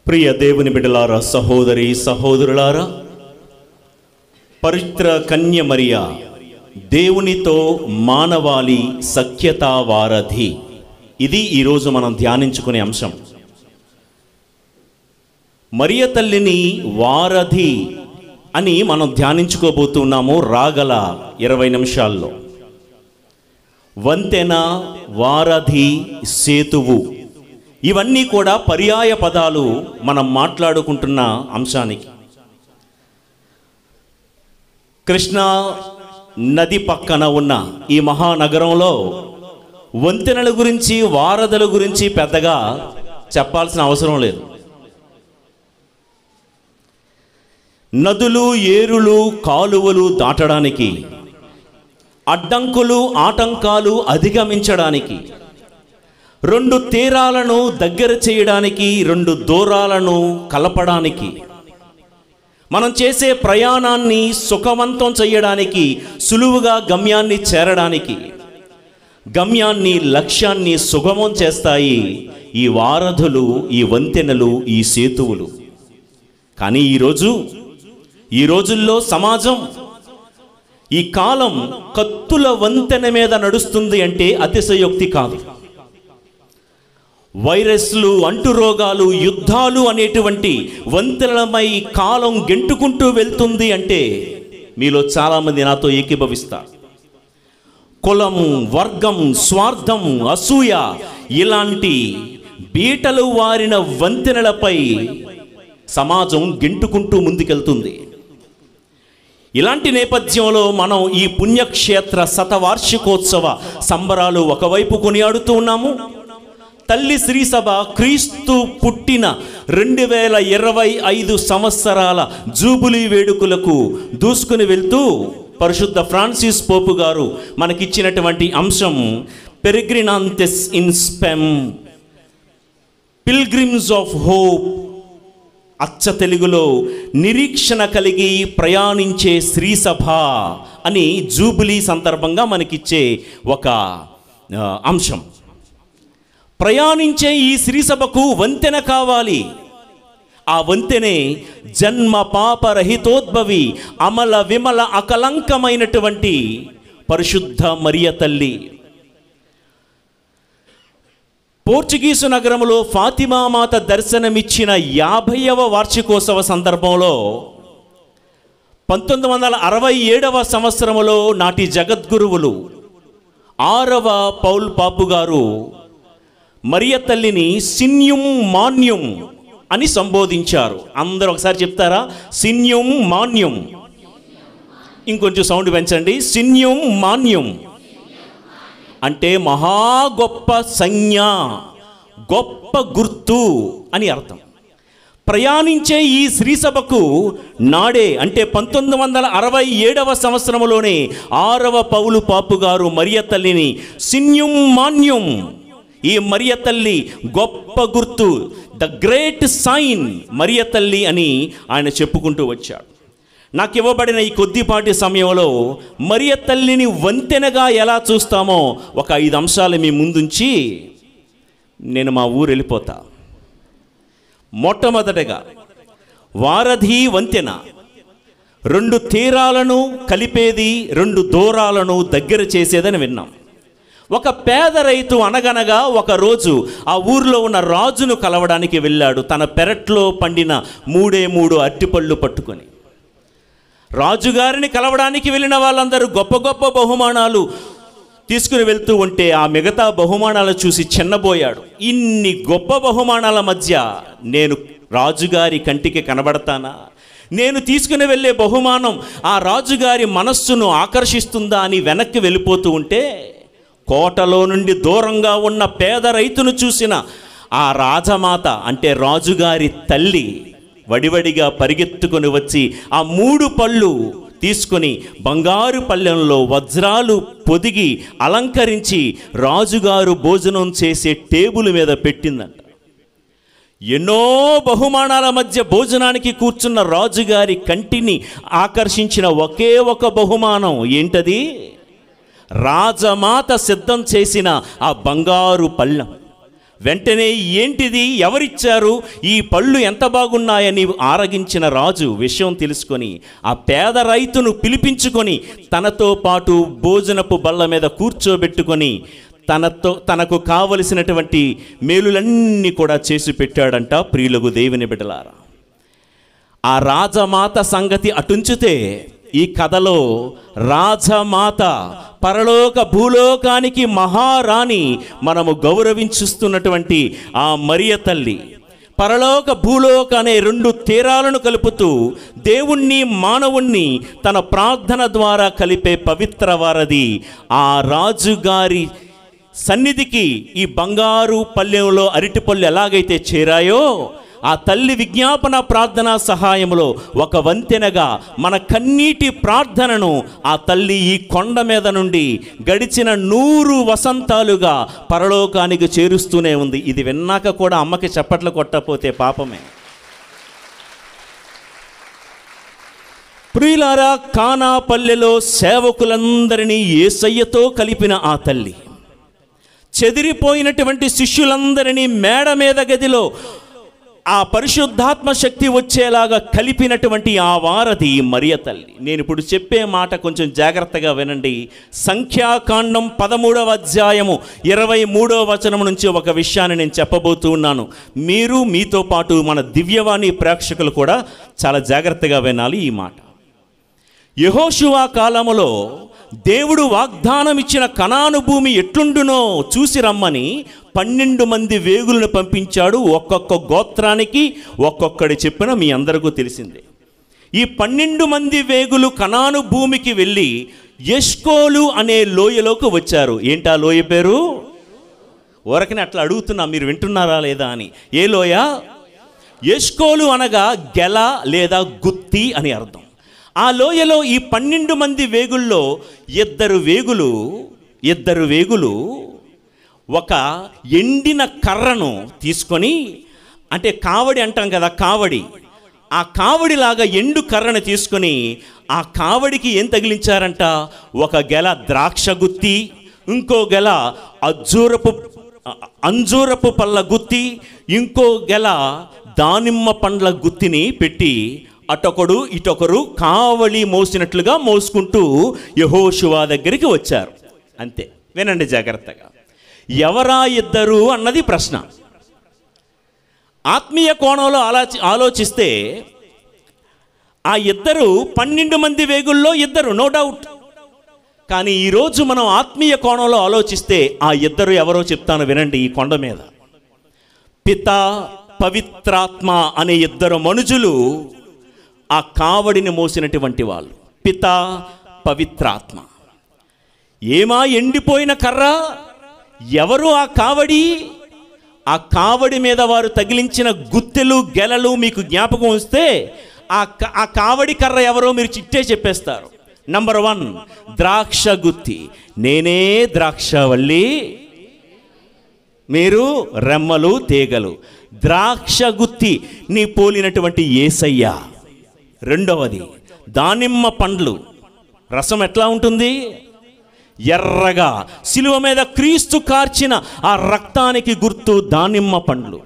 ప్రియ దేవుని బిడ్డలారా, సహోదరి సహోదరులారా, పవిత్ర కన్య మరియ దేవునితో మానవాళి సఖ్యతా వారధి. ఇది ఈరోజు మనం ధ్యానించుకునే అంశం. మరియ తల్లిని వారధి అని మనం ధ్యానించుకోబోతున్నాము రాగల 20 నిమిషాల్లో. వంతెన, వారధి, సేతువు ఇవన్నీ కూడా పర్యాయ పదాలు మనం మాట్లాడుకుంటున్న అంశానికి. కృష్ణా నది పక్కన ఉన్న ఈ మహానగరంలో వంతెనల గురించి, వారధుల గురించి పెద్దగా చెప్పాల్సిన అవసరం లేదు. నదులు, ఏరులు, కాలువలు దాటడానికి, అడ్డంకులు, ఆటంకాలు అధిగమించడానికి, 2 తీరాలను దగ్గర చేయడానికి, 2 దూరాలను కలపడానికి, మనం చేసే ప్రయాణాన్ని సుఖవంతం చేయడానికి, సులువుగా గమ్యాన్ని చేరడానికి, గమ్యాన్ని, లక్ష్యాన్ని సుగమం చేస్తాయి ఈ వారధులు, ఈ వంతెనలు, ఈ సేతువులు. కానీ ఈ రోజుల్లో సమాజం, ఈ కాలం కత్తుల వంతెన మీద నడుస్తుంది అంటే అతిశయోక్తి కాదు. వైరస్లు, అంటురోగాలు, యుద్ధాలు అనేటువంటి వంతెనలపై కాలం గెంటుకుంటూ వెళ్తుంది అంటే మీలో చాలామంది నాతో ఏకీభవిస్తారు. కులం, వర్గం, స్వార్థం, అసూయ ఇలాంటి బీటలు వారిన వంతెనలపై సమాజం గెంటుకుంటూ ముందుకెళ్తుంది. ఇలాంటి నేపథ్యంలో మనం ఈ పుణ్యక్షేత్ర శతవార్షికోత్సవ సంబరాలు ఒకవైపు కొనియాడుతూ ఉన్నాము. తల్లి శ్రీసభ క్రీస్తు పుట్టిన 2025 సంవత్సరాల జూబిలీ వేడుకలకు దూసుకుని వెళ్తూ పరిశుద్ధ ఫ్రాన్సిస్ పోపు గారు మనకిచ్చినటువంటి అంశం పెరిగ్రినాంతెస్ ఇన్ స్పెమ్, పిల్గ్రిమ్స్ ఆఫ్ హోప్. అచ్చ తెలుగులో నిరీక్షణ కలిగి ప్రయాణించే శ్రీసభ అని జూబిలీ సందర్భంగా మనకిచ్చే ఒక అంశం. ప్రయాణించే ఈ శ్రీసభకు వంతెన కావాలి. ఆ వంతెనే జన్మ పాపరహితోద్భవి, అమల విమల అకలంకమైనటువంటి పరిశుద్ధ మరియ తల్లి. పోర్చుగీసు నగరంలో ఫాతిమామాత దర్శనమిచ్చిన 50వ వార్షికోత్సవ సందర్భంలో 1967వ సంవత్సరంలో నాటి జగద్గురువులు 6వ పౌల్ పాపు గారు మరియ తల్లిని సిన్యుం మాన్యుం అని సంబోధించారు. అందరూ ఒకసారి చెప్తారా? సిన్యుం మాన్యుం. ఇంకొంచెం సౌండ్ పెంచండి. సిన్యుం మాన్యుం అంటే మహా గొప్ప సంజ్ఞ, గొప్ప గుర్తు అని అర్థం. ప్రయాణించే ఈ శ్రీసభకు నాడే అంటే 1967వ సంవత్సరంలోనే 6వ పౌలు పాపు గారు మరియ తల్లిని సిన్యుం మాన్యుం, ఈ మరియ తల్లి గొప్ప గుర్తు, ద గ్రేట్ సైన్ మరియ తల్లి అని ఆయన చెప్పుకుంటూ వచ్చాడు. నాకు ఇవ్వబడిన ఈ కొద్దిపాటి సమయంలో మరియ తల్లిని వంతెనగా ఎలా చూస్తామో ఒక 5 అంశాలు మీ ముందుంచి నేను మా ఊరు వెళ్ళిపోతా. మొట్టమొదటగా వారధి వంతెన, 2 తీరాలను కలిపేది, 2 దూరాలను దగ్గర చేసేదని విన్నాం. ఒక పేద రైతు అనగనగా ఒకరోజు ఆ ఊర్లో ఉన్న రాజును కలవడానికి వెళ్ళాడు, తన పెరట్లో పండిన 3 అరటిపళ్ళు పట్టుకొని. రాజుగారిని కలవడానికి వెళ్ళిన వాళ్ళందరూ గొప్ప గొప్ప బహుమానాలు తీసుకుని వెళ్తూ ఉంటే ఆ మిగతా బహుమానాలు చూసి చిన్నబోయాడు. ఇన్ని గొప్ప బహుమానాల మధ్య నేను రాజుగారి కంటికి కనబడతానా? నేను తీసుకుని వెళ్ళే బహుమానం ఆ రాజుగారి మనస్సును ఆకర్షిస్తుందా అని వెనక్కి వెళ్ళిపోతూ ఉంటే కోటలో నుండి దూరంగా ఉన్న పేద రైతును చూసిన ఆ రాజమాత అంటే రాజుగారి తల్లి వడివడిగా పరిగెత్తుకొని వచ్చి ఆ 3 పళ్ళు తీసుకొని బంగారు పళ్ళెంలో వజ్రాలు పొదిగి అలంకరించి రాజుగారు భోజనం చేసే టేబుల్ మీద పెట్టిందంట. ఎన్నో బహుమానాల మధ్య భోజనానికి కూర్చున్న రాజుగారి కంటిని ఆకర్షించిన ఒకే ఒక బహుమానం ఏంటది? రాజమాత సిద్ధం చేసిన ఆ బంగారు పళ్ళెం. వెంటనే ఏంటిది, ఎవరిచ్చారు, ఈ పళ్ళు ఎంత బాగున్నాయని ఆరగించిన రాజు విషయం తెలుసుకొని ఆ పేద రైతును పిలిపించుకొని తనతో పాటు భోజనపు బల్ల మీద కూర్చోబెట్టుకొని తనకు కావలసినటువంటి మేలులన్నీ కూడా చేసి పెట్టాడంట. ప్రియులకు దేవుని బిడ్డలారా, ఆ రాజమాత సంగతి అటుంచితే ఈ కథలో రాజమాత, పరలోక భూలోకానికి మహారాణి, మనము గౌరవించుస్తున్నటువంటి ఆ మరియ తల్లి, పరలోక భూలోక అనే రెండు తీరాలను కలుపుతూ దేవుణ్ణి మానవుణ్ణి తన ప్రార్థన ద్వారా కలిపే పవిత్ర వారధి ఆ రాజుగారి సన్నిధికి ఈ బంగారు పల్లెంలో అరటిపళ్ళు ఎలాగైతే చేరాయో, ఆ తల్లి విజ్ఞాపన ప్రార్థనా సహాయంలో ఒక వంతెనగా మన కన్నీటి ప్రార్థనను ఆ తల్లి ఈ కొండ మీద నుండి గడిచిన 100 వసంతాలుగా పరలోకానికి చేరుస్తూనే ఉంది. ఇది విన్నాక కూడా అమ్మకి చప్పట్లు కొట్టకపోతే పాపమే. ప్రియులారా, కానా పల్లెలో సేవకులందరినీ యేసయ్యతో కలిపిన ఆ తల్లి, చెదిరిపోయినటువంటి శిష్యులందరినీ మేడ మీద గదిలో ఆ పరిశుద్ధాత్మ శక్తి వచ్చేలాగా కలిపినటువంటి ఆ వారధి మరియ తల్లి. నేను ఇప్పుడు చెప్పే మాట కొంచెం జాగ్రత్తగా వినండి. సంఖ్యాకాండం 13వ అధ్యాయము 23వ వచనం నుంచి ఒక విషయాన్ని నేను చెప్పబోతూ ఉన్నాను. మీరు మీతో పాటు మన దివ్యవాణి ప్రేక్షకులు కూడా చాలా జాగ్రత్తగా వినాలి ఈ మాట. యెహోషువ కాలములో దేవుడు వాగ్దానం ఇచ్చిన కనాను భూమి ఎట్లుండునో చూసి రమ్మని 12 మంది వేగులను పంపించాడు. ఒక్కొక్క గోత్రానికి ఒక్కొక్కడి చెప్పిన మీ అందరికీ తెలిసిందే. ఈ 12 మంది వేగులు కనాను భూమికి వెళ్ళి ఎష్కోలు అనే లోయలోకి వచ్చారు. ఏంటా లోయ పేరు? ఊరకని అట్లా అడుగుతున్నా, మీరు వింటున్నారా లేదా అని. ఏ లోయ? ఎష్కోలు అనగా గెల లేదా గుత్తి అని అర్థం. ఆ లోయలో ఈ 12 మంది వేగుల్లో ఇద్దరు వేగులు ఒక ఎండిన కర్రను తీసుకొని, అంటే కావడి అంటాం కదా, కావడి, ఆ కావడిలాగా ఎండు కర్రను తీసుకొని ఆ కావడికి ఏం తగిలించారంట? ఒక గెల ద్రాక్ష గుత్తి, ఇంకో గెల అంజూరపు పళ్ళ గుత్తి, ఇంకో గెల దానిమ్మ పండ్ల గుత్తిని పెట్టి అటొకడు ఇటొకరు కావలి మోసినట్లుగా మోసుకుంటూ యెహోషువ దగ్గరికి వచ్చారు. అంతే. వినండి జాగ్రత్తగా. ఎవరా ఇద్దరు అన్నది ప్రశ్న. ఆత్మీయ కోణంలో ఆలోచిస్తే ఆ ఇద్దరు 12 మంది వేగుల్లో ఇద్దరు, నో డౌట్. కానీ ఈరోజు మనం ఆత్మీయ కోణంలో ఆలోచిస్తే ఆ ఇద్దరు ఎవరో చెప్తాను వినండి. ఈ కొండ మీద పితా పవిత్రాత్మ అనే ఇద్దరు మనుషులు ఆ కావడిని మోసినటువంటి వాళ్ళు. పితా పవిత్రాత్మ. ఏమా ఎండిపోయిన కర్ర? ఎవరు ఆ కావడి? ఆ కావడి మీద వారు తగిలించిన గుత్తెలు గెలలు మీకు జ్ఞాపకం వస్తే ఆ కావడి కర్ర ఎవరో మీరు చిట్టే చెప్పేస్తారు. నంబర్ 1 ద్రాక్ష గుత్తి. నేనే ద్రాక్షవల్లి, మీరు రెమ్మలు తీగలు. ద్రాక్ష గుత్తి నీ పోలినటువంటి యేసయ్య. రెండవది దానిమ్మ పండ్లు. రసం ఎట్లా ఉంటుంది? ఎర్రగా. సిలువ మీద క్రీస్తు కార్చిన ఆ రక్తానికి గుర్తు దానిమ్మ పండ్లు.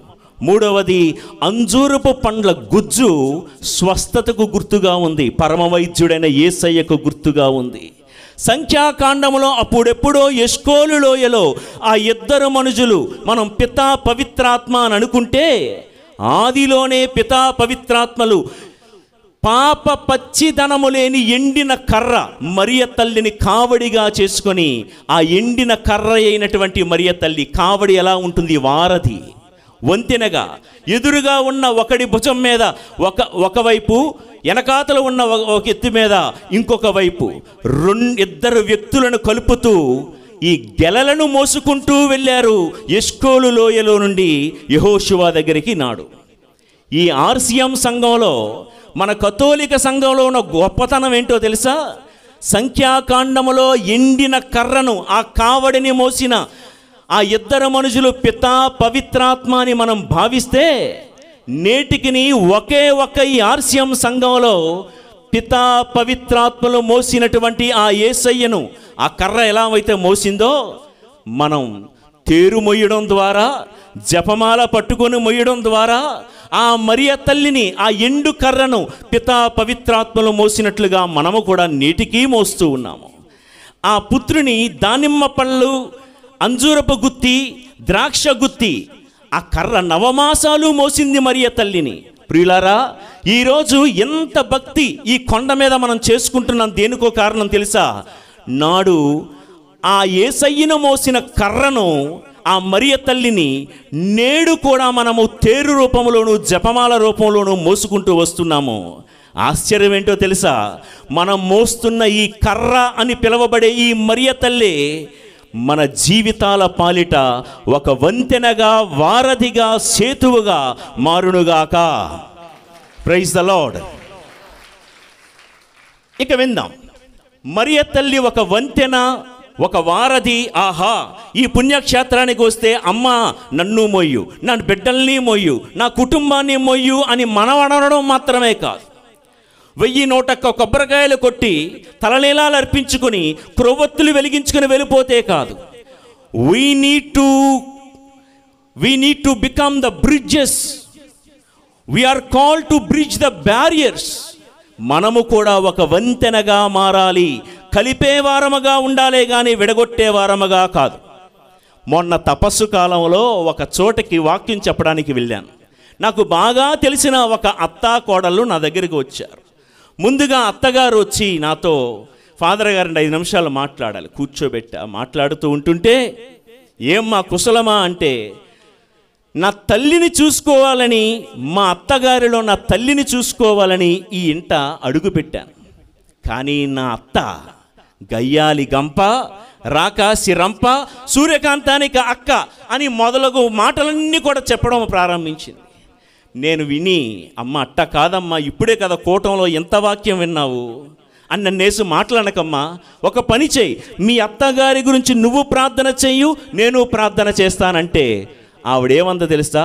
మూడవది అంజూరపు పండ్ల గుజ్జు, స్వస్థతకు గుర్తుగా ఉంది. పరమ వైద్యుడైన యేసయ్యకు గుర్తుగా ఉంది. సంఖ్యాకాండములో అప్పుడెప్పుడో ఎష్కోలు లోయలో ఆ ఇద్దరు మనుషులు మనం పితా పవిత్రాత్మ అని అనుకుంటే, ఆదిలోనే పితా పవిత్రాత్మలు పాప పచ్చిదనము లేని ఎండిన కర్ర మరియ తల్లిని కావడిగా చేసుకొని, ఆ ఎండిన కర్ర అయినటువంటి మరియ తల్లి కావడి ఎలా ఉంటుంది? వారధి, వంతెనగా. ఎదురుగా ఉన్న ఒకడి భుజం మీద ఒకవైపు, వెనకాతలు ఉన్న ఒక ఎత్తు మీద ఇంకొక వైపు ఇద్దరు వ్యక్తులను కలుపుతూ ఈ గెలలను మోసుకుంటూ వెళ్ళారు ఎష్కోలు లోయలో నుండి యెహోషువ దగ్గరికి. నాడు ఈ ఆర్సిఎం సంఘంలో, మన కథోలిక సంఘంలో ఉన్న గొప్పతనం ఏంటో తెలుసా? సంఖ్యాకాండములో ఎండిన కర్రను, ఆ కావడిని మోసిన ఆ ఇద్దరు మనుషులు పితా పవిత్రాత్మ అని మనం భావిస్తే, నేటికి ఒకే ఈ ఆర్సిఎం సంఘంలో పితా పవిత్రాత్మలు మోసినటువంటి ఆ యేసయ్యను ఆ కర్ర ఎలా అయితే మోసిందో, మనం తేరు మొయ్యడం ద్వారా జపమాల పట్టుకొని మొయ్యడం ద్వారా ఆ మరియ తల్లిని, ఆ ఎండు కర్రను పితా పవిత్రాత్మలు మోసినట్లుగా మనము కూడా నేటికీ మోస్తూ ఉన్నాము. ఆ పుత్రుని దానిమ్మ పళ్ళు, అంజూరపు గుత్తి, ద్రాక్ష గుత్తి, ఆ కర్ర నవమాసాలు మోసింది మరియ తల్లిని. ప్రియులారా, ఈరోజు ఎంత భక్తి ఈ కొండ మీద మనం చేసుకుంటున్నాం, దేనికో కారణం తెలుసా? నాడు ఆ యేసయ్యను మోసిన కర్రను, ఆ మరియ తల్లిని నేడు కూడా మనము తేరు రూపంలోను జపమాల రూపంలోను మోసుకుంటూ వస్తున్నాము. ఆశ్చర్యం ఏంటో తెలుసా? మనం మోస్తున్న ఈ కర్ర అని పిలువబడే ఈ మరియ తల్లి మన జీవితాల పాలిట ఒక వంతెనగా, వారధిగా, సేతువుగా మారునుగాక. Praise the Lord. ఇక విందాం. మరియ తల్లి ఒక వంతెన, ఒక వారధి. ఆహా, ఈ పుణ్యక్షేత్రానికి వస్తే అమ్మ నన్ను మొయ్యు, నా బిడ్డల్ని మొయ్యు, నా కుటుంబాన్ని మొయ్యు అని మనవడడం మాత్రమే కాదు, 1101 కొబ్బరికాయలు కొట్టి తలనీలాలు అర్పించుకొని క్రొవ్వొత్తులు వెలిగించుకొని వెళ్ళిపోతే కాదు. We need to become the bridges. We are called to bridge the barriers. మనము కూడా ఒక వంతెనగా మారాలి. కలిపే వారముగా ఉండాలే కానీ విడగొట్టే వారముగా కాదు. మొన్న తపస్సు కాలంలో ఒక చోటకి వాక్యం చెప్పడానికి వెళ్ళాను. నాకు బాగా తెలిసిన ఒక అత్తా కోడళ్ళు నా దగ్గరికి వచ్చారు. ముందుగా అత్తగారు వచ్చి నాతో, ఫాదర్ గారిని 5 నిమిషాలు మాట్లాడాలి కూర్చోబెట్టా. మాట్లాడుతూ ఉంటుంటే, ఏమ్మా కుశలమా అంటే, నా తల్లిని చూసుకోవాలని, మా అత్తగారిలో నా తల్లిని చూసుకోవాలని ఈ ఇంట అడుగుపెట్టాను. కానీ నా అత్త గయ్యాలి గంప, రాకాసి రంప, సూర్యకాంతానికి అక్క అని మొదలగు మాటలన్నీ కూడా చెప్పడం ప్రారంభించింది. నేను విని, అమ్మ అట్ట కాదమ్మా, ఇప్పుడే కదా కూటంలో ఎంత వాక్యం విన్నావు అని నన్నేసి మాట్లాడకమ్మా. ఒక పని చేయి, మీ అత్తగారి గురించి నువ్వు ప్రార్థన చెయ్యు, నేను ప్రార్థన చేస్తానంటే ఆవిడేమందో తెలుసా?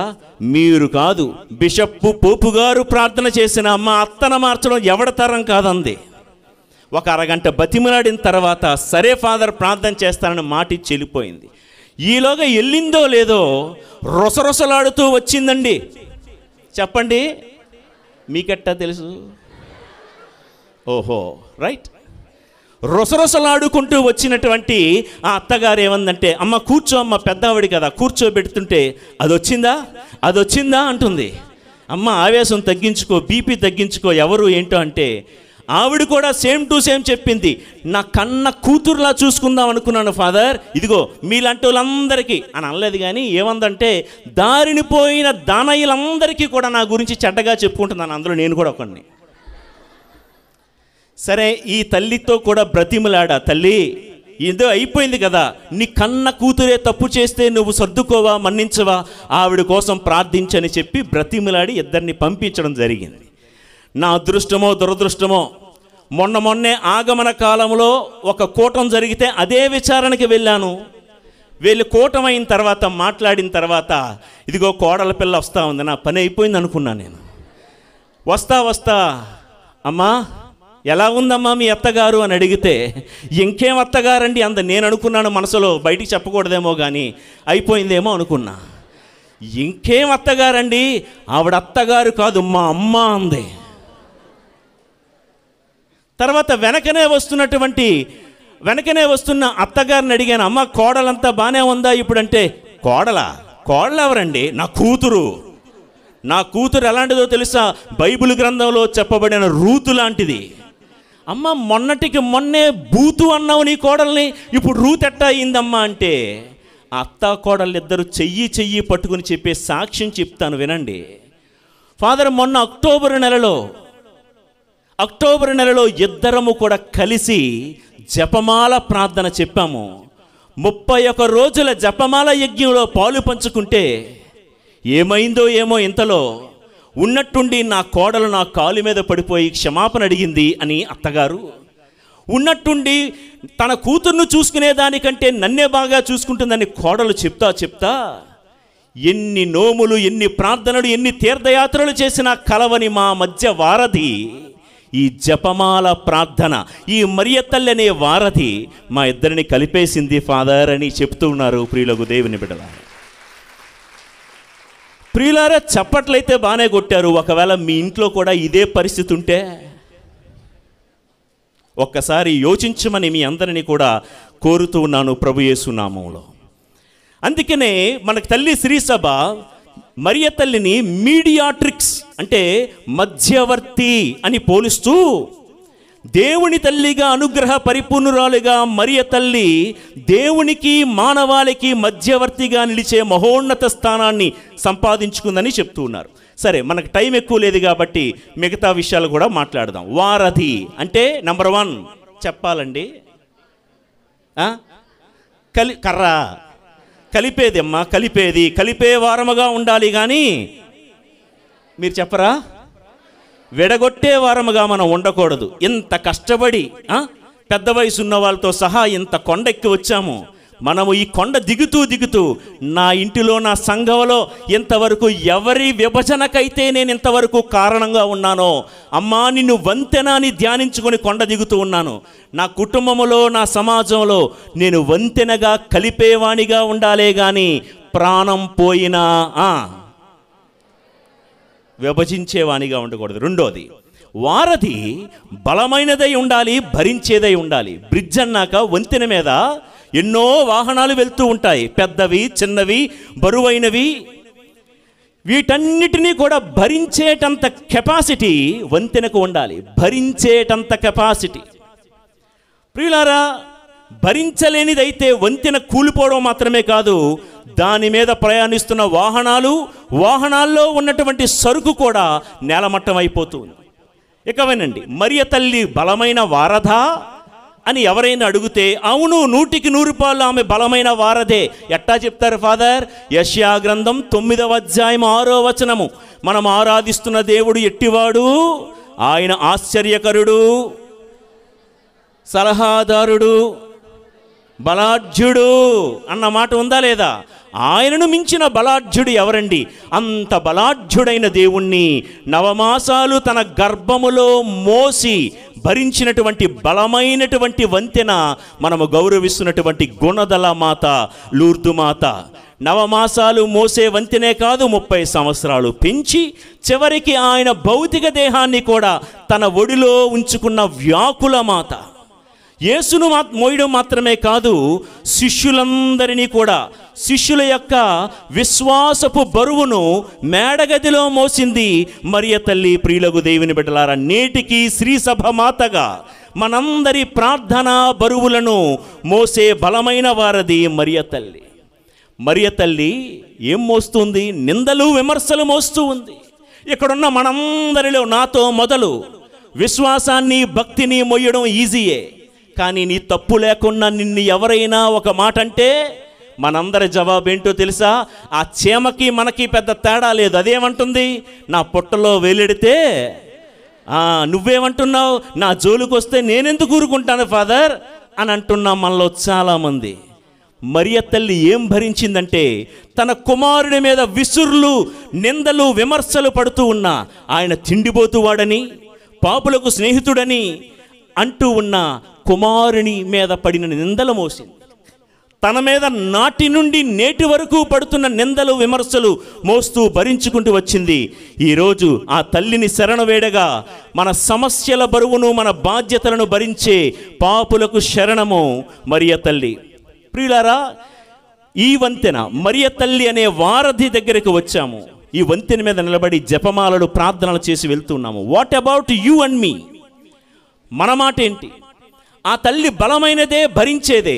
మీరు కాదు, బిషప్ పోపు గారు ప్రార్థన చేసిన మా అత్తను మార్చడం ఎవడతరం కాదంది. ఒక అరగంట బతిమలాడిన తర్వాత సరే ఫాదర్ ప్రార్థన చేస్తానని మాటిచ్చి వెళ్ళిపోయింది. ఈలోగా వెళ్ళిందో లేదో రొసరొసలాడుతూ వచ్చిందండి. చెప్పండి, మీకెట్టా తెలుసు? ఓహో, రైట్. రొసరొసలాడుకుంటూ వచ్చినటువంటి ఆ అత్తగారు ఏమందంటే, అమ్మ కూర్చో, అమ్మ పెద్దవాడి కదా, కూర్చోబెడుతుంటే అది వచ్చిందా అంటుంది. అమ్మ ఆవేశం తగ్గించుకో, బీపీ తగ్గించుకో, ఎవరు ఏంటో అంటే ఆవిడ కూడా సేమ్ టు సేమ్ చెప్పింది. నా కన్న కూతురులా చూసుకుందాం అనుకున్నాను ఫాదర్, ఇదిగో మీలాంటి వాళ్ళందరికీ అని అనలేదు. కానీ ఏమందంటే, దారిని పోయిన దానయ్యలందరికీ కూడా నా గురించి చెడ్డగా చెప్పుకుంటున్నాను, అందులో నేను కూడా ఒకడిని. సరే, ఈ తల్లితో కూడా బ్రతిమలాడా, తల్లి ఏదో అయిపోయింది కదా, నీ కన్న కూతురే తప్పు చేస్తే నువ్వు సర్దుకోవా, మన్నించవా, ఆవిడ కోసం ప్రార్థించని చెప్పి బ్రతిమలాడి ఇద్దరిని పంపించడం జరిగింది. నా అదృష్టమో దురదృష్టమో, మొన్నే ఆగమన కాలంలో ఒక కూటం జరిగితే అదే విచారణకి వెళ్ళాను. వెళ్ళి కూటం అయిన తర్వాత మాట్లాడిన తర్వాత, ఇదిగో కోడల పిల్ల వస్తూ ఉంది, నా పని అయిపోయింది అనుకున్నాను నేను. వస్తా అమ్మా ఎలా ఉందమ్మా మీ అత్తగారు అని అడిగితే, ఇంకేం అత్తగారండి అంద. నేను అనుకున్నాను మనసులో, బయటికి చెప్పకూడదేమో కానీ అయిపోయిందేమో అనుకున్నా. ఇంకేం అత్తగారండి, ఆవిడ అత్తగారు కాదు మా అమ్మ అంది. తర్వాత వెనకనే వస్తున్న అత్తగారిని అడిగాను, అమ్మ కోడలంతా బాగానే ఉందా ఇప్పుడంటే, కోడలు ఎవరండి? నా కూతురు ఎలాంటిదో తెలుసా? బైబిల్ గ్రంథంలో చెప్పబడిన రూతు లాంటిది. అమ్మ మొన్నటికి మొన్నే బూతు అన్నావు నీ కోడల్ని, ఇప్పుడు రూత్ ఎట్టా అయిందమ్మా అంటే, అత్త కోడళ్ళు ఇద్దరు చెయ్యి పట్టుకుని చెప్పే సాక్ష్యం చెప్తాను వినండి. ఫాదర్, మొన్న అక్టోబర్ నెలలో ఇద్దరము కూడా కలిసి జపమాల ప్రార్థన చెప్పాము. 31 రోజుల జపమాల యజ్ఞంలో పాలు పంచుకుంటే ఏమైందో ఏమో, ఇంతలో ఉన్నట్టుండి నా కోడలు నా కాలు మీద పడిపోయి క్షమాపణ అడిగింది అని అత్తగారు, ఉన్నట్టుండి తన కూతుర్ను చూసుకునేదానికంటే నన్నే బాగా చూసుకుంటుందని కోడలు చెప్తా ఎన్ని నోములు, ఎన్ని ప్రార్థనలు, ఎన్ని తీర్థయాత్రలు చేసినా కలవని మా మధ్య వారధి ఈ జపమాల ప్రార్థన, ఈ మరియ తల్లి అనే వారధి మా ఇద్దరిని కలిపేసింది ఫాదర్ అని చెప్తూ ఉన్నారు ప్రియులకు దేవుని బిడ్డలారా. ప్రియులారా, చప్పట్లయితే బాగానే కొట్టారు. ఒకవేళ మీ ఇంట్లో కూడా ఇదే పరిస్థితి ఉంటే ఒక్కసారి యోచించమని మీ అందరినీ కూడా కోరుతూ ఉన్నాను ప్రభు యేసు నామములో. అందుకనే మనకు తల్లి శ్రీసభ మరియ తల్లిని మీడియాట్రిక్స్ అంటే మధ్యవర్తి అని పోలుస్తూ, దేవుని తల్లిగా అనుగ్రహ పరిపూర్ణురాలుగా మరియ తల్లి దేవునికి మానవాళికి మధ్యవర్తిగా నిలిచే మహోన్నత స్థానాన్ని సంపాదించుకుందని చెప్తూ ఉన్నారు. సరే, మనకు టైం ఎక్కువ లేదు కాబట్టి మిగతా విషయాలు కూడా మాట్లాడదాం. వారధి అంటే నెంబర్ 1 చెప్పాలండి, కర్ర కలిపేది అమ్మా, కలిపే వారముగా ఉండాలి. కానీ మీరు చెప్పరా, విడగొట్టే వారముగా మనం ఉండకూడదు. ఇంత కష్టపడి పెద్ద వయసు ఉన్న వాళ్ళతో సహా ఇంత కొండెక్కి వచ్చాము. మనము ఈ కొండ దిగుతూ నా ఇంటిలో, నా సంఘంలో ఇంతవరకు ఎవరి విభజనకైతే నేను ఇంతవరకు కారణంగా ఉన్నానో, అమ్మా నిన్ను వంతెన అని ధ్యానించుకొని కొండ దిగుతూ ఉన్నాను. నా కుటుంబంలో, నా సమాజంలో నేను వంతెనగా కలిపేవాణిగా ఉండాలే కానీ ప్రాణం పోయినా విభజించేవాణిగా ఉండకూడదు. రెండోది, వారధి బలమైనదై ఉండాలి, భరించేదై ఉండాలి. బ్రిడ్జ్ అన్నాక వంతెన మీద ఎన్నో వాహనాలు వెళ్తూ ఉంటాయి, పెద్దవి, చిన్నవి, బరువైనవి. వీటన్నిటినీ కూడా భరించేటంత కెపాసిటీ వంతెనకు ఉండాలి, భరించేటంత కెపాసిటీ. ప్రియులారా, భరించలేనిదైతే వంతెన కూలిపోవడం మాత్రమే కాదు, దాని మీద ప్రయాణిస్తున్న వాహనాల్లో ఉన్నటువంటి సరుకు కూడా నేలమట్టం అయిపోతుంది. ఇక వినండి, మరియ తల్లి బలమైన వారధ అని ఎవరైనా అడిగితే అవును, 100% ఆమె బలమైన వారధే. ఎట్టా చెప్తారు ఫాదర్? యెషయా గ్రంథం 9వ అధ్యాయం 6వ వచనము. మనం ఆరాధిస్తున్న దేవుడు ఎట్టివాడు? ఆయన ఆశ్చర్యకరుడు, సలహాదారుడు, బలాఢ్యుడు అన్న మాట ఉందా లేదా? ఆయనను మించిన బలాఢ్యుడు ఎవరండి? అంత బలాఢ్యుడైన దేవుణ్ణి నవమాసాలు తన గర్భములో మోసి భరించినటువంటి బలమైనటువంటి వంతెన మనము గౌరవిస్తున్నటువంటి గుణదల మాత, లూర్దు మాత. నవమాసాలు మోసే వంతెనే కాదు, 30 సంవత్సరాలు పెంచి చివరికి ఆయన భౌతిక దేహాన్ని కూడా తన ఒడిలో ఉంచుకున్న వ్యాకుల మాత. యేసును మోయడం మాత్రమే కాదు, శిష్యులందరినీ కూడా, శిష్యుల యొక్క విశ్వాసపు బరువును మేడగదిలో మోసింది మరియ తల్లి. ప్రియులకు దేవుని బిడ్డలారా, నేటికి శ్రీసభ మాతగా మనందరి ప్రార్థనా బరువులను మోసే బలమైన వారది మరియ తల్లి. మరియ తల్లి ఏం మోస్తుంది? నిందలు, విమర్శలు మోస్తూ ఉంది. ఇక్కడున్న మనందరిలో నాతో మొదలు విశ్వాసాన్ని, భక్తిని మోయడం ఈజీయే. కానీ నీ తప్పు లేకుండా నిన్ను ఎవరైనా ఒక మాట అంటే మనందరి జవాబు ఏంటో తెలుసా? ఆ చీమకి మనకి పెద్ద తేడా లేదు. అదేమంటుంది? నా పొట్టలో వేలెడితే నువ్వేమంటున్నావు? నా జోలికి వస్తే నేనెందుకు ఊరుకుంటాను ఫాదర్ అని అంటున్నాం మనలో చాలామంది. మరియ తల్లి ఏం భరించిందంటే, తన కుమారుడి మీద విసురులు, నిందలు, విమర్శలు పడుతూ ఉన్నా, ఆయన తిండిపోతువాడని, పాపులకు స్నేహితుడని అంటూ ఉన్న కుమారుని మీద పడిన నిందలు మోసింది. తన మీద నాటి నుండి నేటి వరకు పడుతున్న నిందలు, విమర్శలు మోస్తూ భరించుకుంటూ వచ్చింది. ఈరోజు ఆ తల్లిని శరణవేడగా మన సమస్యల బరువును, మన బాధ్యతలను భరించే పాపులకు శరణము మరియ తల్లి. ప్రియులారా, ఈ వంతెన మరియ తల్లి అనే వారధి దగ్గరికి వచ్చాము. ఈ వంతెన మీద నిలబడి జపమాలలు, ప్రార్థనలు చేసి వెళ్తున్నాము. వాట్ అబౌట్ యూ అండ్ మీ? మన మాట ఏంటి? ఆ తల్లి బలమైనదే, భరించేదే.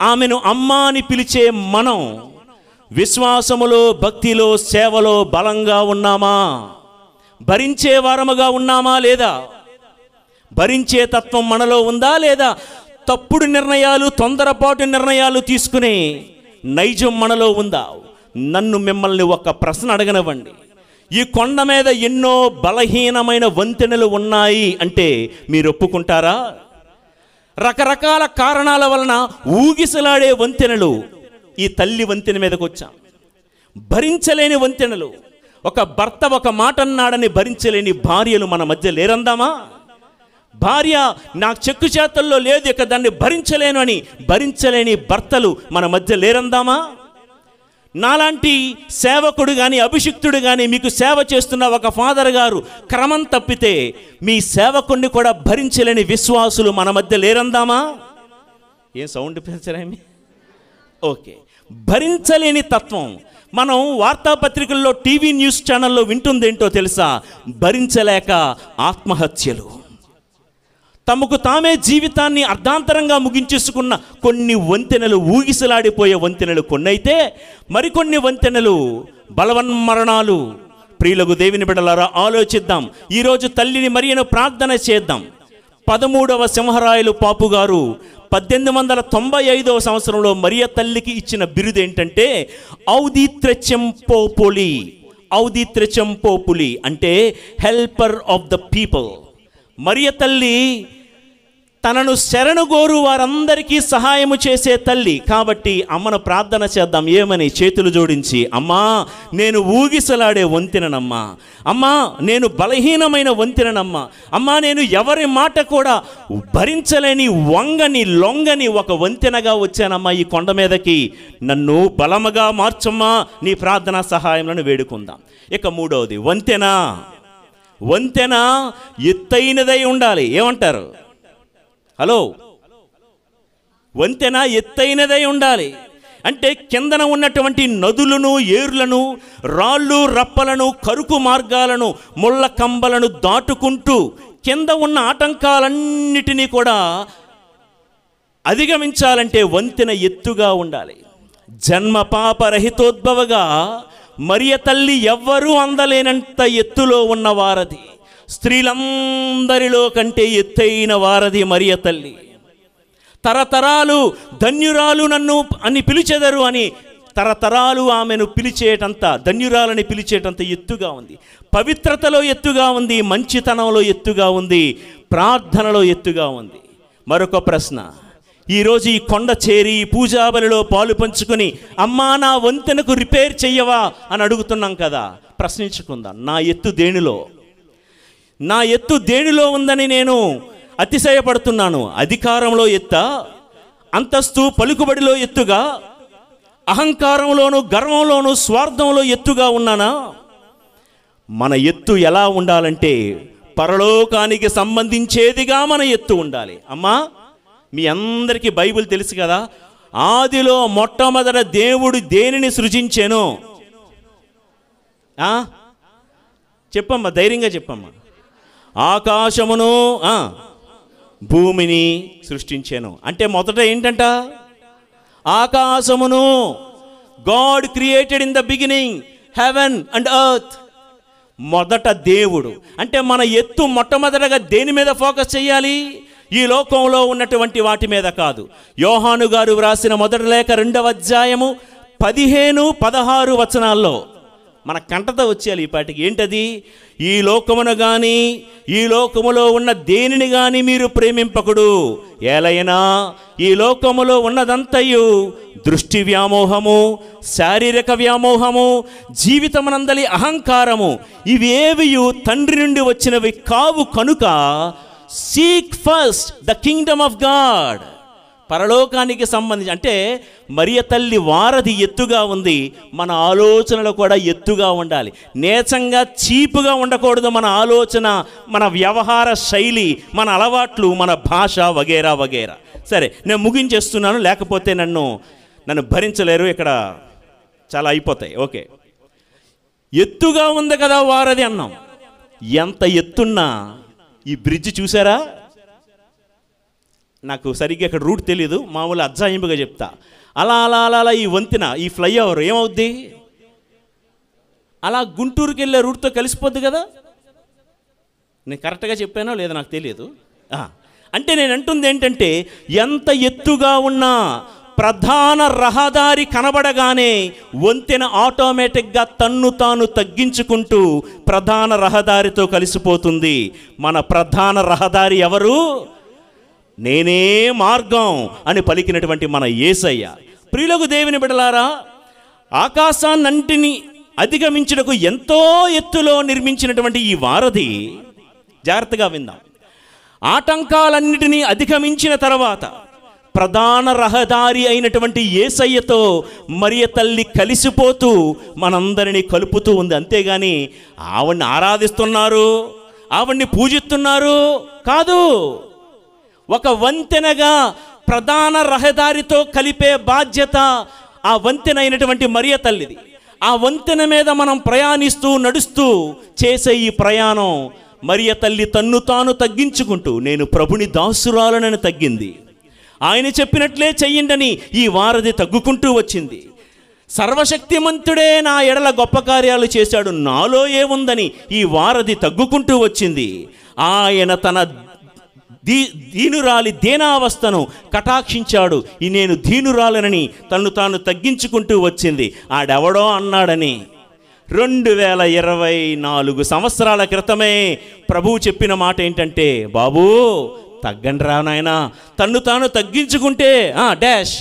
ఆమెను అమ్మ అని పిలిచే మనం విశ్వాసములో, భక్తిలో, సేవలో బలంగా ఉన్నామా? భరించే వారముగా ఉన్నామా లేదా? భరించే తత్వం మనలో ఉందా లేదా? తప్పుడు నిర్ణయాలు, తొందరపాటు నిర్ణయాలు తీసుకునే నైజం మనలో ఉందా? నన్ను మిమ్మల్ని ఒక ప్రశ్న అడగనివ్వండి. ఈ కొండ మీద ఎన్నో బలహీనమైన వంతెనలు ఉన్నాయి అంటే మీరు ఒప్పుకుంటారా? రకరకాల కారణాల వలన ఊగిసలాడే వంతెనలు. ఈ తల్లి వంతెన మీదకి వచ్చాం. భరించలేని వంతెనలు. ఒక భర్త ఒక మాట అన్నాడని భరించలేని భార్యలు మన మధ్య లేరందామా? భార్య నాకు చెక్కు చేతల్లో లేదు, ఇక దాన్ని భరించలేను అని భరించలేని భర్తలు మన మధ్య లేరందామా? నాలాంటి సేవకుడు కానీ అభిషిక్తుడు కానీ మీకు సేవ చేస్తున్న ఒక ఫాదర్ గారు క్రమం తప్పితే మీ సేవకుడిని కూడా భరించలేని విశ్వాసులు మన మధ్య లేరందామా? ఏం సౌండ్ పెంచరేమి? ఓకే, భరించలేని తత్వం మనం వార్తాపత్రికల్లో, టీవీ న్యూస్ ఛానల్లో వింటుందేంటో తెలుసా? భరించలేక ఆత్మహత్యలు, తమకు తామే జీవితాన్ని అర్ధాంతరంగా ముగించేసుకున్న కొన్ని వంతెనలు, ఊగిసలాడిపోయే వంతెనలు కొన్నైతే, మరికొన్ని వంతెనలు బలవన్మరణాలు. ప్రియులకు దేవుని బిడ్డలారా, ఆలోచిద్దాం. ఈరోజు తల్లిని మరియను ప్రార్థన చేద్దాం. 13వ సింహరాయలు పాపు గారు 1895వ సంవత్సరంలో మరియ తల్లికి ఇచ్చిన బిరుదు ఏంటంటే ఔదిత్రెచెంపోపులి. ఔదిత్రెచెంపోపులి అంటే హెల్పర్ ఆఫ్ ద పీపుల్. మరియ తల్లి తనను శరణుగోరు వారందరికీ సహాయము చేసే తల్లి కాబట్టి అమ్మను ప్రార్థన చేద్దాం. ఏమని? చేతులు జోడించి, అమ్మా నేను ఊగిసలాడే వంతెననమ్మా, అమ్మా నేను బలహీనమైన వంతెననమ్మా, అమ్మా నేను ఎవరి మాట కూడా భరించలేని వంగని లొంగని ఒక వంతెనగా వచ్చానమ్మా ఈ కొండ మీదకి, నన్ను బలముగా మార్చమ్మా, నీ ప్రార్థనా సహాయంలను వేడుకుందాం. ఇక మూడవది వంతెన. వంతెన ఎత్తైనదై ఉండాలి. ఏమంటారు? హలో, వంతెన ఎత్తైనదై ఉండాలి. అంటే కిందన ఉన్నటువంటి నదులను, ఏర్లను, రాళ్ళు రప్పలను, కరుకు మార్గాలను, ముళ్ళ కంబలను దాటుకుంటూ కింద ఉన్న ఆటంకాలన్నిటినీ కూడా అధిగమించాలంటే వంతెన ఎత్తుగా ఉండాలి. జన్మ పాపరహితోద్భవగా మరియ తల్లి ఎవ్వరూ అందలేనంత ఎత్తులో ఉన్న వారధి. స్త్రీలందరిలో కంటే ఎత్తైన వారధి మరియ తల్లి. తరతరాలు ధన్యురాలు నన్ను అని పిలిచెదరు అని తరతరాలు ఆమెను పిలిచేటంత, ధన్యురాలని పిలిచేటంత ఎత్తుగా ఉంది. పవిత్రతలో ఎత్తుగా ఉంది, మంచితనంలో ఎత్తుగా ఉంది, ప్రార్థనలో ఎత్తుగా ఉంది. మరొక ప్రశ్న, ఈరోజు ఈ కొండ చేరి పూజాబలిలో పాలు పంచుకొని అమ్మా నా వంతెనకు రిపేర్ చెయ్యవా అని అడుగుతున్నాం కదా. ప్రశ్నించుకుందాం, నా ఎత్తు దేనిలో? నా ఎత్తు దేనిలో ఉందని నేను అతిశయపడుతున్నాను? అధికారంలో ఎత్తా, అంతస్తు పలుకుబడిలో ఎత్తుగా, అహంకారంలోను, గర్వంలోను, స్వార్థంలో ఎత్తుగా ఉన్నానా? మన ఎత్తు ఎలా ఉండాలంటే పరలోకానికి సంబంధించేదిగా మన ఎత్తు ఉండాలి. అమ్మా మీ అందరికీ బైబిల్ తెలుసు కదా. ఆదిలో మొట్టమొదట దేవుడు దేనిని సృజించెను? చెప్పమ్మా, ధైర్యంగా చెప్పమ్మా. ఆకాశమును భూమిని సృష్టించాను. అంటే మొదట ఏంటంట? ఆకాశమును. God created in the beginning heaven and earth. మొదట దేవుడు. అంటే మన ఎత్తు మొట్టమొదటగా దేని మీద ఫోకస్ చేయాలి? ఈ లోకంలో ఉన్నటువంటి వాటి మీద కాదు. యోహాను గారు వ్రాసిన మొదటి లేఖ 2వ అధ్యాయము 15-16 వచనాల్లో మన కంటతో వచ్చేయాలి ఈ పాటికి. ఏంటది? ఈ లోకమును కానీ ఈ లోకములో ఉన్న దేనిని కానీ మీరు ప్రేమింపకుడు, ఏలైనా ఈ లోకములో ఉన్నదంతయు దృష్టి వ్యామోహము, శారీరక వ్యామోహము, జీవితమునందలి అహంకారము, ఇవేవియు తండ్రి నుండి వచ్చినవి కావు. కనుక seek first the Kingdom of God. పరలోకానికి సంబంధించి అంటే మరియ తల్లి వారధి ఎత్తుగా ఉంది. మన ఆలోచనలు కూడా ఎత్తుగా ఉండాలి. నీచంగా చీపుగా ఉండకూడదు మన ఆలోచన, మన వ్యవహార శైలి, మన అలవాట్లు, మన భాష వగేరా వగేరా. సరే, నేను ముగించేస్తున్నాను, లేకపోతే నన్ను భరించలేరు. ఇక్కడ చాలా అయిపోతాయి. ఓకే, ఎత్తుగా ఉంది కదా వారధి అన్నాం. ఎంత ఎత్తున్నా ఈ బ్రిడ్జ్ చూసారా? నాకు సరిగ్గా ఇక్కడ రూట్ తెలియదు, మామూలు అజ్జాయింపుగా చెప్తా. అలా అలా అలా అలా ఈ వంతెన, ఈ ఫ్లైఓవర్ ఏమవుద్ది? అలా గుంటూరుకి వెళ్ళే రూట్తో కలిసిపోద్ది కదా. నేను కరెక్ట్గా చెప్పానో లేదో నాకు తెలియదు. అంటే నేను అంటుంది ఏంటంటే, ఎంత ఎత్తుగా ఉన్నా ప్రధాన రహదారి కనబడగానే వంతెన ఆటోమేటిక్గా తన్ను తాను తగ్గించుకుంటూ ప్రధాన రహదారితో కలిసిపోతుంది. మన ప్రధాన రహదారి ఎవరు? నేనే మార్గం అని పలికినటువంటి మన యేసయ్య. ప్రియులకు దేవుని బిడ్డలారా, ఆకాశాన్నంటిని అధిగమించుటకు ఎంతో ఎత్తులో నిర్మించినటువంటి ఈ వారధి, జాగ్రత్తగా విందాం, ఆటంకాలన్నిటినీ అధిగమించిన తర్వాత ప్రధాన రహదారి అయినటువంటి యేసయ్యతో మరియ తల్లి కలిసిపోతూ మనందరినీ కలుపుతూ ఉంది. అంతేగాని ఆవిడ్ని ఆరాధిస్తున్నారు, ఆవిడ్ని పూజిస్తున్నారు కాదు. ఒక వంతెనగా ప్రధాన రహదారితో కలిపే బాధ్యత ఆ వంతెన అయినటువంటి మరియ తల్లిది. ఆ వంతెన మీద మనం ప్రయాణిస్తూ నడుస్తూ చేసే ఈ ప్రయాణం మరియ తల్లి తన్ను తాను తగ్గించుకుంటూ నేను ప్రభుని దాసురాలనని తగ్గింది. ఆయన చెప్పినట్లే చెయ్యండని ఈ వారధి తగ్గుకుంటూ వచ్చింది. సర్వశక్తిమంతుడే నా ఎడల గొప్ప కార్యాలు చేశాడు, నాలో ఏముందని ఈ వారధి తగ్గుకుంటూ వచ్చింది. ఆయన తన దీనురాలి దీనావస్థను కటాక్షించాడు. ఈ నేను దీనురాలనని తను తాను తగ్గించుకుంటూ వచ్చింది. ఆడెవడో అన్నాడని 2024 సంవత్సరాల క్రితమే ప్రభువు చెప్పిన మాట ఏంటంటే, బాబూ తగ్గండి రా నాయనా, తన్ను తాను తగ్గించుకుంటే డాష్.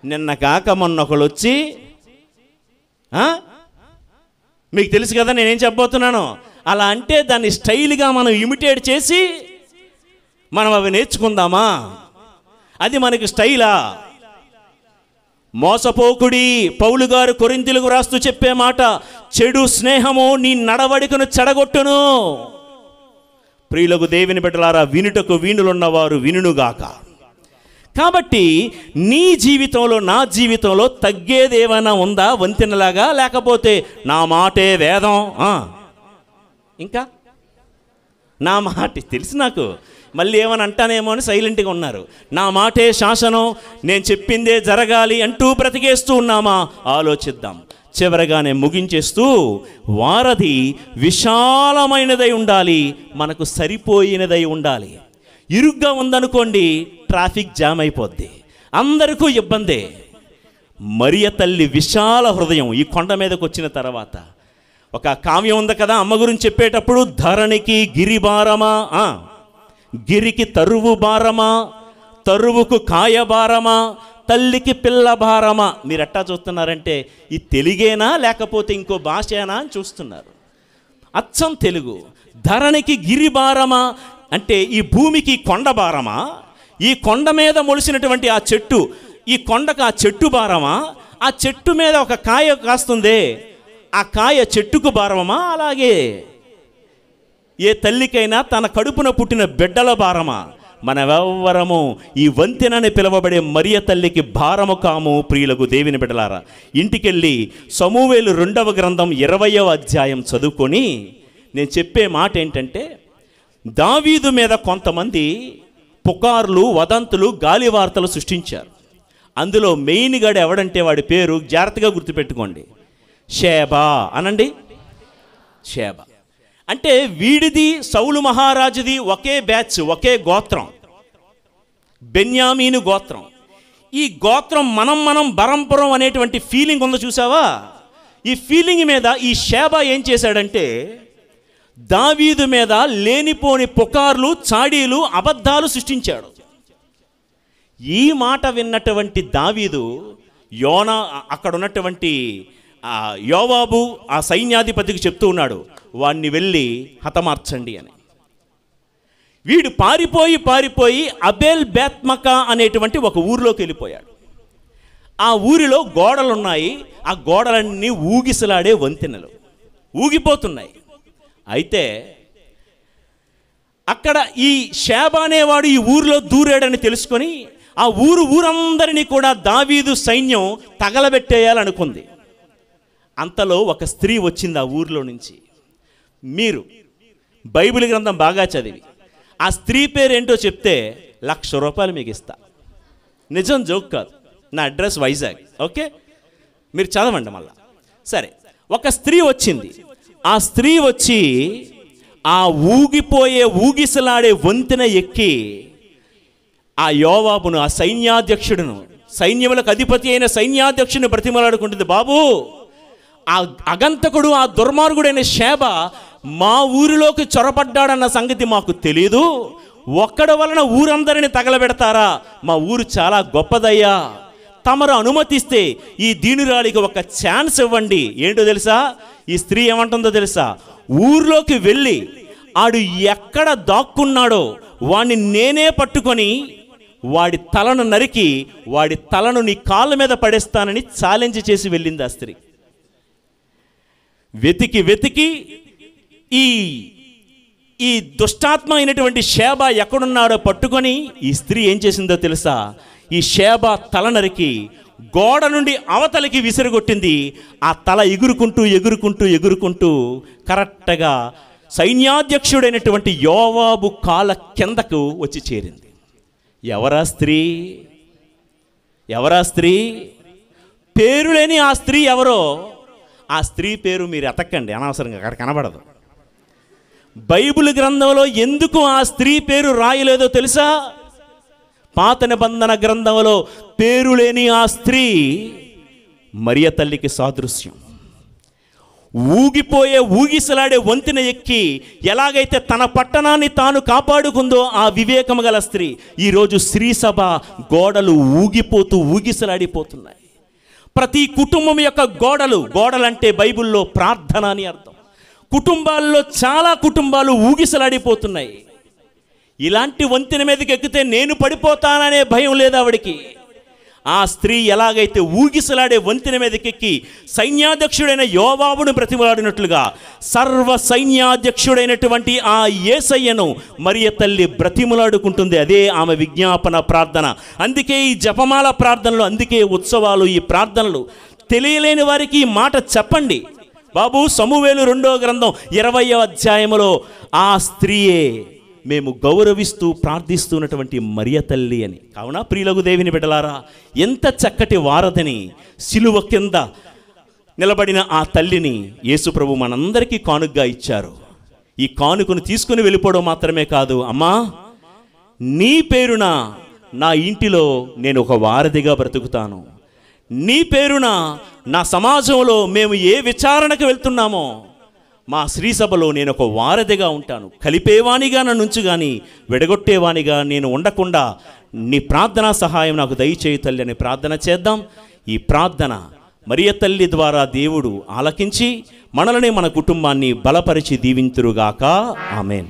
నిన్న కాక మొన్న ఒకళ్ళు వచ్చి, మీకు తెలుసు కదా నేనేం చెప్పబోతున్నాను, అలా అంటే దాన్ని స్టైల్గా మనం ఇమిటేట్ చేసి మనం అవి నేర్చుకుందామా? అది మనకి స్టైలా? మోసపోకుడి. పౌలు గారు కొరింథీయులకు రాస్తూ చెప్పే మాట, చెడు స్నేహము నీ నడవడికను చెడగొట్టును. ప్రియులకు దేవుని బిడ్డలారా, వినుటకు వీణులున్నవారు వినుగాక. కాబట్టి నీ జీవితంలో నా జీవితంలో తగ్గేది ఏమైనా ఉందా వంతెనలాగా? లేకపోతే నా మాటే వేదం, ఇంకా నా మాట తెలుసు నాకు, మళ్ళీ ఏమని అంటానేమో అని సైలెంట్గా ఉన్నారు. నా మాటే శాసనం, నేను చెప్పిందే జరగాలి అంటూ బ్రతికేస్తూ ఉన్నామా? ఆలోచిద్దాం. చివరగా నేను ముగించేస్తూ, వారధి విశాలమైనదై ఉండాలి, మనకు సరిపోయినదై ఉండాలి. ఇరుగ్గా ఉందనుకోండి ట్రాఫిక్ జామ్ అయిపోద్ది, అందరికీ ఇబ్బందే. మరియ తల్లి విశాల హృదయం. ఈ కొండ మీదకి వచ్చిన తర్వాత ఒక కావ్యం ఉంది కదా అమ్మ గురించి చెప్పేటప్పుడు, ధరణికి గిరి భారమా, గిరికి తరువు భారమా, తరువుకు కాయ భారమా, తల్లికి పిల్ల భారమా. మీరు ఎట్టా చూస్తున్నారంటే ఈ తెలుగేనా లేకపోతే ఇంకో భాషేనా అని చూస్తున్నారు. అచ్చం తెలుగు. ధరణికి గిరి భారమా అంటే ఈ భూమికి కొండ భారమా, ఈ కొండ మీద మొలిసినటువంటి ఆ చెట్టు, ఈ కొండకు ఆ చెట్టు భారమా, ఆ చెట్టు మీద ఒక కాయ కాస్తుందే ఆ కాయ చెట్టుకు భారమా? అలాగే ఏ తల్లికైనా తన కడుపున పుట్టిన బిడ్డల భారమా? మనమెవ్వరము ఈ వంతెనని పిలువబడే మరియ తల్లికి భారము కాము. ప్రియులకు దేవుని బిడ్డలారా, ఇంటికెళ్ళి సమూవేలు 2వ గ్రంథం 20వ అధ్యాయం చదువుకొని నేను చెప్పే మాట ఏంటంటే, దావీదు మీద కొంతమంది పుకార్లు, వదంతులు, గాలి వార్తలు సృష్టించారు. అందులో మెయిన్ గాడు ఎవడంటే వాడి పేరు జాగ్రత్తగా గుర్తుపెట్టుకోండి, షేబా అనండి. షేబా అంటే వీడిది సౌలు మహారాజుది ఒకే బ్యాచ్, ఒకే గోత్రం, బెన్యామీను గోత్రం. ఈ గోత్రం మనం బరంపురం అనేటువంటి ఫీలింగ్ ఉందో చూసావా? ఈ ఫీలింగ్ మీద ఈ షేబా ఏం చేశాడంటే దావీదు మీద లేనిపోని పుకార్లు, చాడీలు, అబద్ధాలు సృష్టించాడు. ఈ మాట విన్నటువంటి దావీదు అక్కడ ఉన్నటువంటి యోవాబు ఆ సైన్యాధిపతికి చెప్తూ ఉన్నాడు, వాణ్ణి వెళ్ళి హతమార్చండి అని. వీడు పారిపోయి అబేల్ బేత్మకా అనేటువంటి ఒక ఊరిలోకి వెళ్ళిపోయాడు. ఆ ఊరిలో గోడలున్నాయి, ఆ గోడలన్నీ ఊగిసలాడే వంతెనలు ఊగిపోతున్నాయి. అయితే అక్కడ ఈ షేబా అనేవాడు ఈ ఊరిలో దూరాడని తెలుసుకొని ఆ ఊరందరినీ కూడా దావీదు సైన్యం తగలబెట్టేయాలనుకుంది. అంతలో ఒక స్త్రీ వచ్చింది ఆ ఊరిలో నుంచి. మీరు బైబిల్ గ్రంథం బాగా చదివి ఆ స్త్రీ పేరేంటో చెప్తే ₹1,00,000 మీకు ఇస్తా. నిజం, జోక్ కాదు. నా అడ్రస్ వైజాగ్. ఓకే, మీరు చదవండి మళ్ళా. సరే, ఒక స్త్రీ వచ్చింది. ఆ స్త్రీ వచ్చి ఆ ఊగిసలాడే వంతెన ఎక్కి ఆ యోవాబును, ఆ సైన్యాధ్యక్షుడును, సైన్యములకు అధిపతి అయిన సైన్యాధ్యక్షుడిని బ్రతిమలాడుకుంటుంది, బాబు ఆ అగంతకుడు, ఆ దుర్మార్గుడైన షేబా మా ఊరిలోకి చొరపడ్డాడన్న సంగతి మాకు తెలీదు. ఒక్కడి వలన ఊరందరిని తగలబెడతారా? మా ఊరు చాలా గొప్పదయ్యా, తమరు అనుమతిస్తే ఈ దీనురాలికి ఒక ఛాన్స్ ఇవ్వండి. ఏంటో తెలుసా? ఈ స్త్రీ ఏమంటుందో తెలుసా? ఊర్లోకి వెళ్ళి ఆడు ఎక్కడ దాక్కున్నాడో వాణ్ణి నేనే పట్టుకొని వాడి తలను నరికి వాడి తలను నీ కాళ్ళ మీద పడేస్తానని ఛాలెంజ్ చేసి వెళ్ళింది ఆ స్త్రీ. వెతికి వెతికి ఈ దుష్టాత్మ అయినటువంటి షేబ ఎక్కడున్నాడో పట్టుకొని ఈ స్త్రీ ఏం చేసిందో తెలుసా? ఈ షేబ తల నరికి గోడ నుండి అవతలికి విసిరగొట్టింది. ఆ తల ఎగురుకుంటూ కరెక్ట్గా సైన్యాధ్యక్షుడైనటువంటి యోవాబు కాళ్ళ కిందకు వచ్చి చేరింది. ఎవరా స్త్రీ? పేరు లేని ఆ స్త్రీ ఎవరో? ఆ స్త్రీ పేరు మీరు ఎతకండి, అనవసరంగా అక్కడ కనబడదు. బైబిల్ గ్రంథంలో ఎందుకు ఆ స్త్రీ పేరు రాయలేదో తెలుసా? పాత నిబంధన గ్రంథంలో పేరు లేని ఆ స్త్రీ మరియ తల్లికి సాదృశ్యం. ఊగిసలాడే వంతెన ఎక్కి ఎలాగైతే తన పట్టణాన్ని తాను కాపాడుకుందో ఆ వివేకము గల స్త్రీ, ఈరోజు స్త్రీ సభ గోడలు ఊగిసలాడిపోతున్నాయి. ప్రతి కుటుంబం యొక్క గోడలంటే బైబిల్లో ప్రార్థన అని అర్థం. కుటుంబాల్లో చాలా కుటుంబాలు ఊగిసలాడిపోతున్నాయి. ఇలాంటి వంతెన మీదకి ఎక్కితే నేను పడిపోతాననే భయం లేదు ఆవిడికి. ఆ స్త్రీ ఎలాగైతే ఊగిసలాడే వంతెన మీదకెక్కి సైన్యాధ్యక్షుడైన యోవాబును బ్రతిమలాడినట్లుగా సర్వ సైన్యాధ్యక్షుడైనటువంటి ఆ యేసయ్యను మరియ తల్లి బ్రతిమలాడుకుంటుంది. అదే ఆమె విజ్ఞాపన ప్రార్థన. అందుకే ఈ జపమాల ప్రార్థనలు, అందుకే ఉత్సవాలు, ఈ ప్రార్థనలు. తెలియలేని వారికి ఈ మాట చెప్పండి. బాబు, సమూవేలు 2వ గ్రంథం 20వ అధ్యాయములో ఆ స్త్రీయే మేము గౌరవిస్తూ ప్రార్థిస్తున్నటువంటి మరియ తల్లి అని. కావున ప్రియులకు దేవుని బిడ్డలారా, ఎంత చక్కటి వారధిని, సిలువ కింద నిలబడిన ఆ తల్లిని యేసుప్రభు మనందరికీ కానుకగా ఇచ్చారు. ఈ కానుకను తీసుకుని వెళ్ళిపోవడం మాత్రమే కాదు, అమ్మా నీ పేరున నా ఇంటిలో నేను ఒక వారధిగా బ్రతుకుతాను, నీ పేరున నా సమాజంలో మేము ఏ విచారణకు వెళ్తున్నామో మా శ్రీ సభలో నేను ఒక వారధిగా ఉంటాను. కలిపేవానిగా నన్ను ఉంచు కానీ విడగొట్టేవానిగా నేను ఉండకుండా నీ ప్రార్థనా సహాయం నాకు దయచేయి తల్లి అని ప్రార్థన చేద్దాం. ఈ ప్రార్థన మరియ తల్లి ద్వారా దేవుడు ఆలకించి మనల్ని, మన కుటుంబాన్ని బలపరిచి దీవింతురుగాక. ఆమేన్.